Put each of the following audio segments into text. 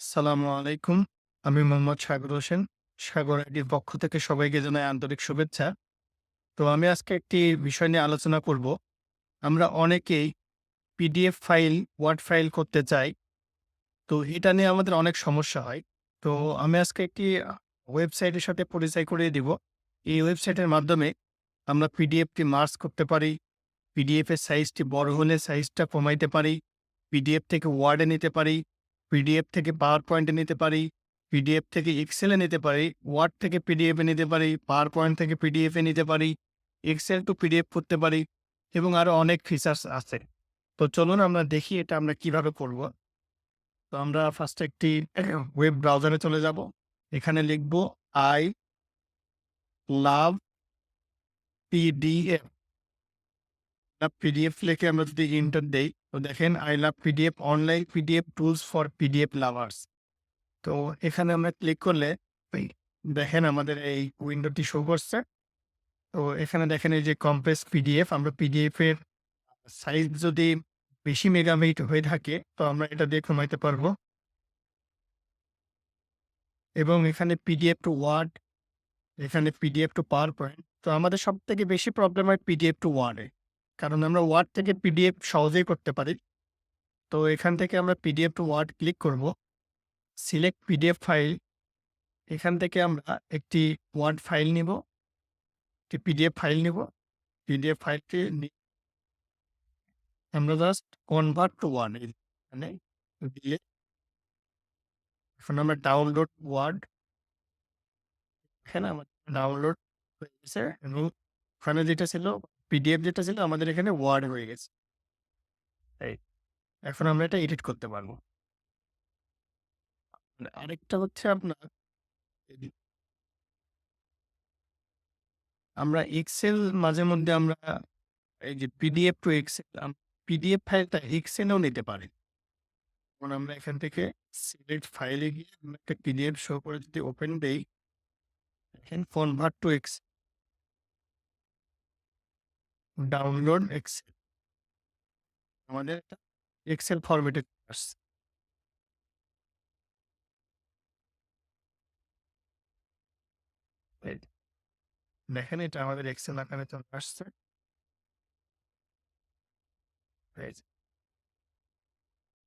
আসসালামু আলাইকুম। আমি মোহাম্মদ সাগর হোসেন। সাগর আইডির পক্ষ থেকে সবাইকে জানাই আন্তরিক শুভেচ্ছা। তো আমি আজকে একটি বিষয় নিয়ে আলোচনা করব। আমরা অনেকেই পিডিএফ ফাইল, ওয়ার্ড ফাইল করতে চাই। তো এটা নিয়ে আমাদের অনেক সমস্যা হয়। তো আমি আজকে একটি ওয়েবসাইটের সাথে পরিচয় করিয়ে দিব। এই ওয়েবসাইটের মাধ্যমে আমরা পিডিএফটি মার্জ করতে পারি। পিডিএফ এর সাইজটি বড় হলে সাইজটা কমাইতে পারি। পিডিএফ থেকে ওয়ার্ডে নিতে পারি। পিডিএফ থেকে পাওয়ার পয়েন্টে নিতে পারি। পিডিএফ থেকে এক্সেলে নিতে পারি। ওয়ার্ড থেকে পিডিএফ এ নিতে পারি। পাওয়ার পয়েন্ট থেকে পিডিএফ এ নিতে পারি। এক্সেল টু পিডিএফ করতে পারি এবং আরো অনেক ফিচার্স আছে। তো চলুন আমরা দেখি এটা আমরা কিভাবে করব। তো আমরা ফার্স্টে একটি ওয়েব ব্রাউজারে চলে যাব। এখানে লিখব I love PDF। পিডিএফ লিখে আমরা যদি এন্টার দেই, তো দেখেন I love PDF online PDF tools for PDF lovers. তো এখানে আমরা ক্লিক করলে এই দেখেন আমাদের এই উইন্ডোটি শো করছে। তো এখানে দেখেন এই যে কম্প্রেস পিডিএফ, আমরা পিডিএফ এর সাইজ যদি বেশি মেগাবাইট হয়ে থাকে তো আমরা এটা দিয়ে কমাইতে পারবো। এবং এখানে পিডিএফ টু ওয়ার্ড, এখানে পিডিএফ টু পাওয়ার পয়েন্ট। তো আমাদের সবথেকে বেশি প্রবলেম হয় পিডিএফ টু ওয়ার্ডে। কারণ আমরা ওয়ার্ড থেকে পিডিএফ সহজেই করতে পারি। তো এখান থেকে আমরা পিডিএফ টু ওয়ার্ড ক্লিক করব। Select PDF file. এখান থেকে আমরা একটি ওয়ার্ড ফাইল নিব, একটি পিডিএফ ফাইল নিব। পিডিএফ ফাইলটি আমরা জাস্ট কনভার্ট টু ওয়ার্ড এখানে দিয়ে এখন আমরা ডাউনলোড ওয়ার্ড, এখানে আমাদের ডাউনলোড হয়ে গেছে এবং ওখানে যেটা ছিল পিডিএফ যেটা ছিল আমাদের এখানে ওয়ার্ড হয়ে গেছে। এই এখন আমরা এটা এডিট করতে পারবো। আরেকটা হচ্ছে আপনার এই আমরা এক্সেল মাঝে মধ্যে আমরা এই যে পিডিএফ টু এক্সেল পিডিএফ ফাইলটা এক্সেলেও নিতে পারি। যেমন আমরা এখান থেকে সিলেক্ট ফাইলে গিয়ে আমরা একটা পিডিএফ শো করে যদি ওপেন দেই, দেখেন convert to Excel, download Excel, আমাদের একটা এক্সেল ফরম্যাটে আসছে। এই যে দেখেন এটা আমাদের এক্সেল আকারে চলে আসছে। এই যে।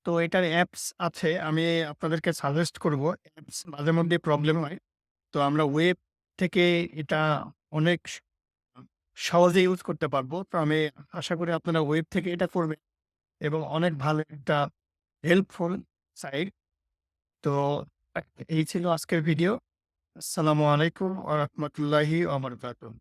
তো এটার অ্যাপস আছে, আমি আপনাদেরকে সাজেস্ট করব। অ্যাপস মাঝে মধ্যে প্রবলেম হয়। তো আমরা ওয়েব থেকে এটা অনেক সহজে ইউজ করতে পারবো। তো আমি আশা করি আপনারা ওয়েব থেকে এটা করবেন এবং অনেক ভালো একটা হেল্পফুল সাইট। তো এই ছিল আজকের ভিডিও। আসসালামু আলাইকুম ওয়া রাহমাতুল্লাহি ওয়া বারাকাতুহু।